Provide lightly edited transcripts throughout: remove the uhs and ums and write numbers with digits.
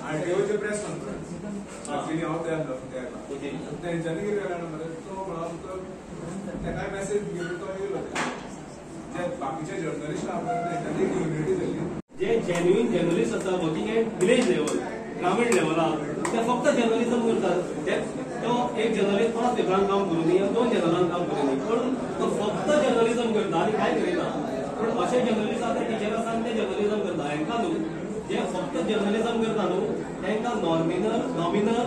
आरटीओचे press conference हांव तेंच्यांनी कितें केलें मरे तो म्हणून ताका मॅसेज तो येयलो जे बाकीचे जर्नलिस्ट आहा तेंच्यांनी युनिटी जाली जे जेन्युइन जर्नलिस्ट आसा वर्किंग एट विलेज लेवल ग्रामीण लेवलार ते फक्त जर्नलिझम करतात तो एक जर्नलिस्ट 5 पेपरान काम करून न्ही 2 चॅनलान काम करून न्ही पण तो फक्त जर्नलिझम करता आनी काय करिना पण अशे जर्नलिस्ट आसा ते टिचर आसा आनी ते जर्नलिझम करता हांकां न्हू जे फक्त जर्नलिझम करता न्हू तांकां नॉमिनल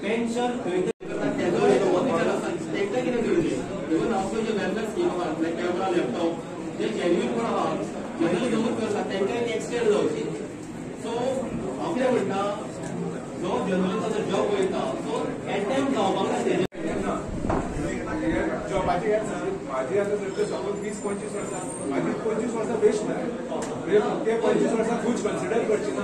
पेन्शन करतात तेजो ऑफिसर आसा तांकां कितें करूंक इवन आमच्यो जे वेगवेगळ्या स्कीम आहा लायक कॅमेरा लॅपटॉप जे जेन्युइन कोण आहा जर्नलिझमूच करता तांकां एक एक्सटेंड जावची सो हांव कितें म्हणटा जो जर्नलिस्टाचो जॉब वयता तो अटेम्प्ट जावपाक जाय जॉबाची माझी आता जर सपोज 20-25 वर्सां माझी 25 वर्सां बेस्ट म्हणजे ते 25 वर्सां खूच कन्सिडर करची ना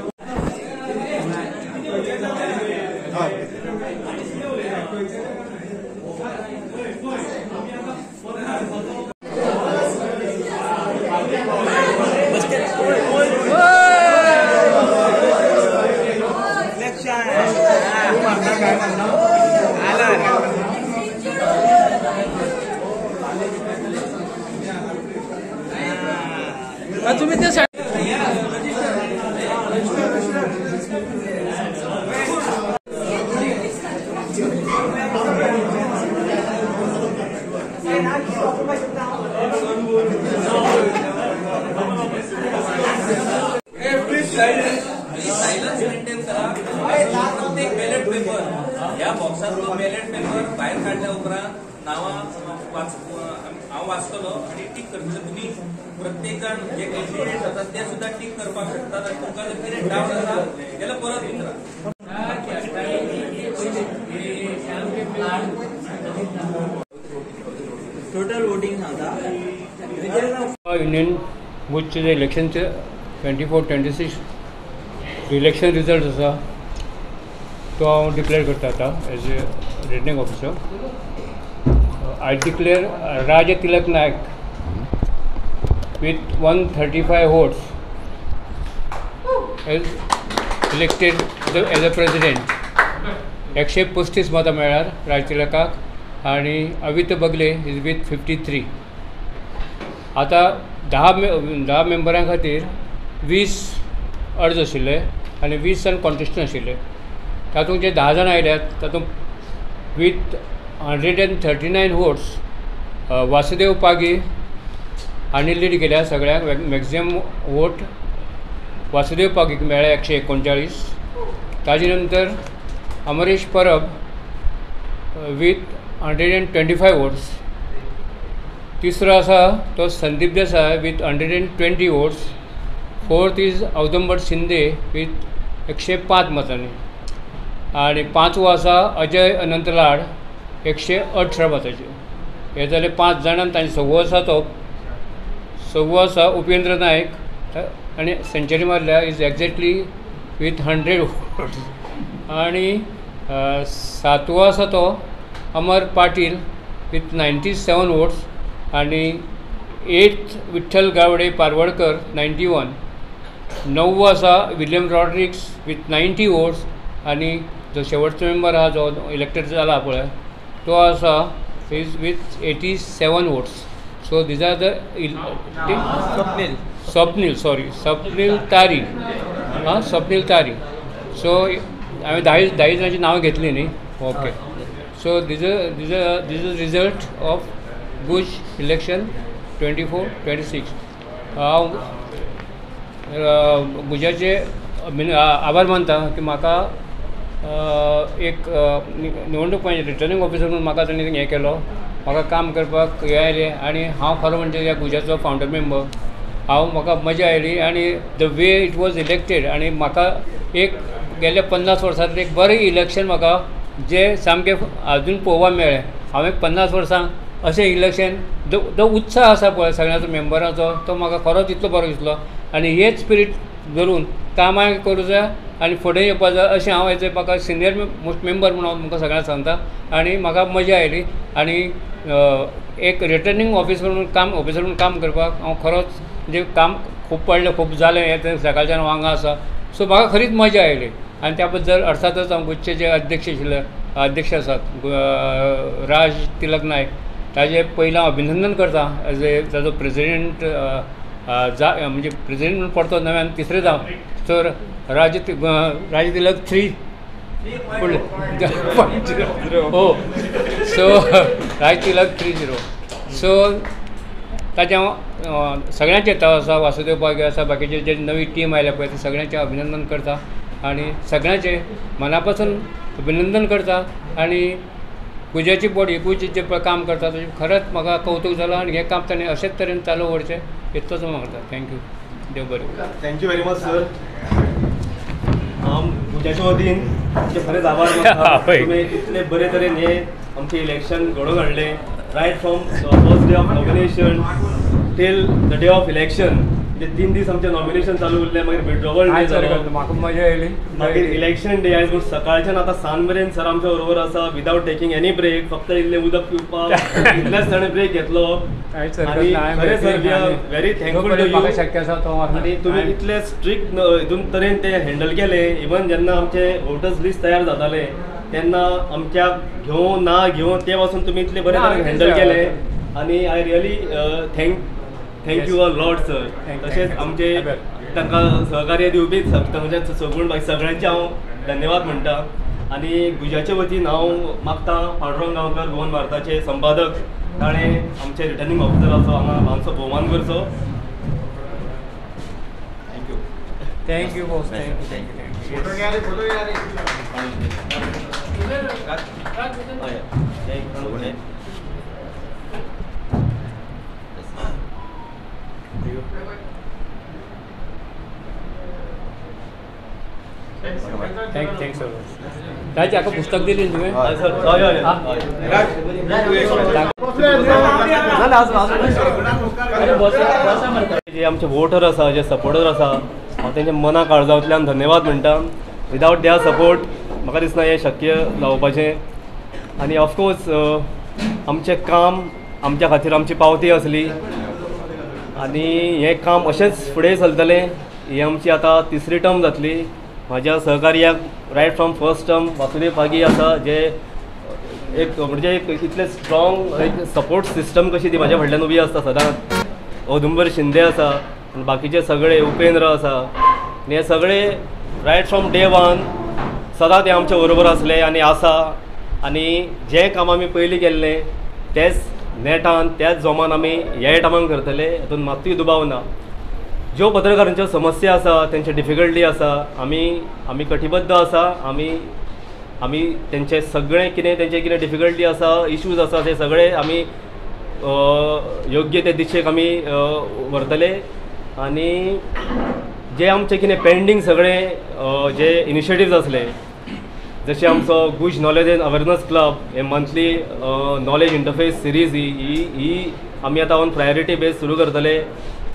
तुम्ही ते ह्या बॉक्सात तो बॅलेट पेपर भायर काढल्या उपरांत नांवां हांव वाचतलो आनी टीक करतलो तुम्ही प्रत्येक जण जे कॅन्डिडेट आसात ते सुद्धा टीक करपाक शकतात आनी तुमकां जर कितें डावट आसा जाल्यार परत विचारा टोटल वोटिंग सांगता इंडियन बुथचे जे इलेक्शनचे 24-26 इलेक्शन रिजल्ट आसा तो हांव डिक्लेअर करता आतां as a returning officer. I declare Raj Tilak Naik with 135 votes is elected as a president. 135 मतां मेळ्ळ्यार राज तिलकाक आनी अवित बगले इज विथ 53. आतां 10 मेंबरां खातीर 20 अर्ज आशिल्ले आनी 20 जाण कॉन्टेस्टंट आशिल्ले. तातूंत जे 10 जाण आयल्यात तातूंत विथ 139 वोट्स वासुदेव पागी हांणी लीड केल्या. सगळ्यांक मॅक्झिमम वोट वासुदेव पागीक मेळ्ळे 139. ताजे नंतर अमरेश परब विथ 125 वोट्स. तिसरो आसा तो संदीप देसाय with 120 votes. Fourth is Audumbar Shinde with 105 मतांनी आनी पांचवो आसा अजय अनंत लाड 118 मतांचे. हे जाले 5 जाणां. तांचे सव्वो आसा उपेंद्र नायक आनी सेंचुरी मारल्या इज एक्झॅक्टली विथ 100 वोट्स. आनी 7वो आसा तो अमर पाटील विथ 97 वोट्स आनी 8th विठ्ठल गावडे पारवडकर 91. 9वो आसा विलियम रॉड्रिक्स विथ 90 वोट्स आनी जो शेवटचो मेंबर आहा जो इलेक्टेड जाला पळय तो आसा is with 87 votes. So these are the Swapnil Tari. Swapnil तारी. सो हांवें 10 जाणांची नांवां घेतली न्ही. Okay. So these is result of Bush election 24-26. हांव बुजाचे आभार मानता की म्हाका एक निवडणूक रिटर्निंग ऑफिसर म्हणून म्हाका ताणें हें केलो म्हाका काम करपाक हे आयलें आनी हांव खरो म्हणजे ह्या गुजाचो फावंडर मेंबर. म्हाका मजा आयली आनी the way it was elected आनी म्हाका एक गेल्या 50 वर्सांत एक बरें इलेक्शन म्हाका जे सामकें अजून पळोवपाक मेळ्ळें. हांवें 50 वर्सां अशें इलेक्शन जो उत्साह आसा पळय सगळ्यांचो मेंबरांचो तो म्हाका खरोच इतलो बरो दिसलो आनी हेच स्पिरीट धरून कामां करूं जाय आनी फुडें येवपा जाय अशें हांव हेजे म्हाका सिनियर मोस्ट मेंबर म्हणून हांव तुमकां सगळ्यांक सांगता. आनी म्हाका मजा आयली आनी एक रिटर्निंग ऑफिसर म्हणून काम करपाक हांव खरोच म्हणजे काम खूब पडलें खूब जालें हें सकाळच्यान हांगा आसा. सो म्हाका खरीच मजा आयली आनी त्या बद्दल अर्थातच हांव गोंयचे जे अध्यक्ष आसात राज तिलक नायक ताजें पयलें हांव अभिनंदन करता एज ए ताजो प्रेसिडेंट म्हणजे प्रेसिडेंट म्हणून परतो नव्यान तिसरें जावं. तर राज तिलक 3 हो सो राज तिलक 3-0. सो ताजें हांव सगळ्यांचे तो आसा वासुदेव पागे आसा बाकीचे जे नवी टीम आयल्या पळय ते सगळ्यांचें अभिनंदन करता आनी सगळ्यांचें मना पासून अभिनंदन करता. आनी गुजाची बॉडी गुज जे काम करता ताजें खरेंच म्हाका कौतूक जालां आनी हें काम ताणें अशेंच तरेन चालू व्हरचें इतलोच मागता. थँक्यू. देव बरें. Thank you very much sir. हांव गुजाच्या वतीन तुमचे खरेंच आभार मानता. तुमी इतले बरे तरेन हे आमचें इलेक्शन घडोवन हाडलें right from first day of nomination till the day of election. म्हणजे 3 दीस आमचें नॉमिनेशन चालू उरलें मागीर विड्रॉवल डे जालो म्हाका मजा आयली मागीर इलेक्शन डे आयज सकाळच्यान आतां सांज मेरेन सर आमच्या बरोबर आसा विदावट टेकिंग एनी ब्रेक फक्त इल्लें उदक पिवपाक इतलेच ताणें ब्रेक घेतलो आनी खरें sir we are very thankful to you. शक्य आसा तो आनी तुमी इतले स्ट्रिक्ट हितून तरेन ते हँडल केले. इवन जेन्ना आमचे वोटर्स लिस्ट तयार जाताले तेन्ना आमच्याक घेवं ना घेवं ते वचून तुमी इतले बरे तरेन हँडल केले आनी I really thank you a lot sir. तशेंच आमचे तांकां सहकार्य दिवपी म्हणजे सगळ्यांचे हांव धन्यवाद म्हणटा. आनी गुजाचे वतीन हांव मागता पांडुरंग गांवकर गोवन भारताचे संपादक ताणें आमचे रिटर्निंग ऑफिसराचो हांगा आमचो भोवमान करचो. Thank you boss. थँक्स ताजी हाका पुस्तक दिली तुवें जे आमचे वोटर आसा जे सपोर्टर आसा हांव तेंच्या मना काळजांतल्यान धन्यवाद म्हणटा. विदावट देअर सपोर्ट म्हाका दिसना हें शक्य जावपाचें. आनी ऑफकोर्स आमचें काम आमच्या खातीर आमची पावती आसली आनी हें काम अशेंच फुडें चलतलें. ही आमची आतां 3री टर्म जातली. म्हाज्या सहकार्याक right from first term Vasudev Pagi आसा जे एक म्हणजे इतले स्ट्रॉंग एक सपोर्ट सिस्टम कशी ती म्हाज्या फाटल्यान उबी आसता सदांच. औदुंबर शिंदे आसा आनी बाकीचे सगळे उपेंद्र आसा आनी हे सगळे रायट फ्रॉम डे 1 सदां ते आमच्या बरोबर आसले आनी आसा. आनी जें काम आमी पयलीं केल्लें तेच नेटान त्याच जोमान आमी ह्या टायमान करतले हातून मात्तूय दुबाव ना. ज्यो पत्रकारांच्यो समस्या आसा तेंचे डिफिकल्टी आसा आमी कटिबद्ध आसा. आमी तेंचे सगळें तेंचे कितें डिफिकल्टी आसा इश्यूज आसा ते सगळे आमी योग्य ते दिशेक आमी व्हरतले. आनी जे आमचे कितें पेंडींग सगळे जे इनिशिएटिव्ज आसले जशें आमचो GUJ knowledge and awareness club हे मंथली नॉलेज इंटरफेस सिरीज ही आमी आतां ऑन प्रायोरिटी बेस सुरू करतले.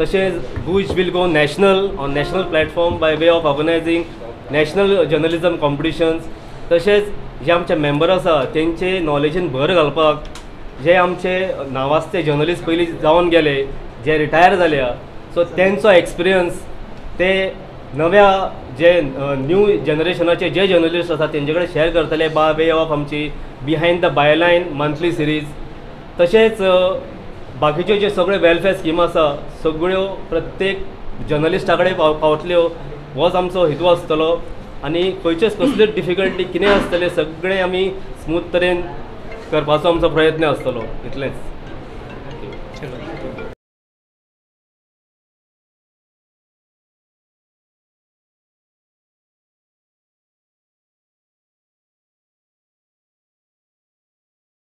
तशेंच GUJ will go national on national platform by way of organising national journalism competitions. तशेंच जे आमचे मेंबर आसा तेंचे नॉलेजीन भर घालपाक जे आमचे नावाजते जर्नलिस्ट पयलीं जावन गेले जे रिटायर जाल्या सो तेंचो एक्सपिरियन्स ते नव्या जे न्यू जनरेशनाचे जे जर्नलिस्ट आसा तेंचे कडेन शेअर करतले बाय वे ऑफ आमची बिहायंड द बायलायन मंथली सिरीज. तशेंच बाकीच्यो जे सगळे वेलफेअर स्कीम आसा सगळ्यो प्रत्येक जर्नलिस्टा कडेन पावतल्यो होच आमचो हेतू आसतलो. आनी खंयचेच कसल्योच डिफिकल्टी कितें आसतले सगळें आमी स्मूथ तरेन करपाचो आमचो प्रयत्न आसतलो. इतलेंच.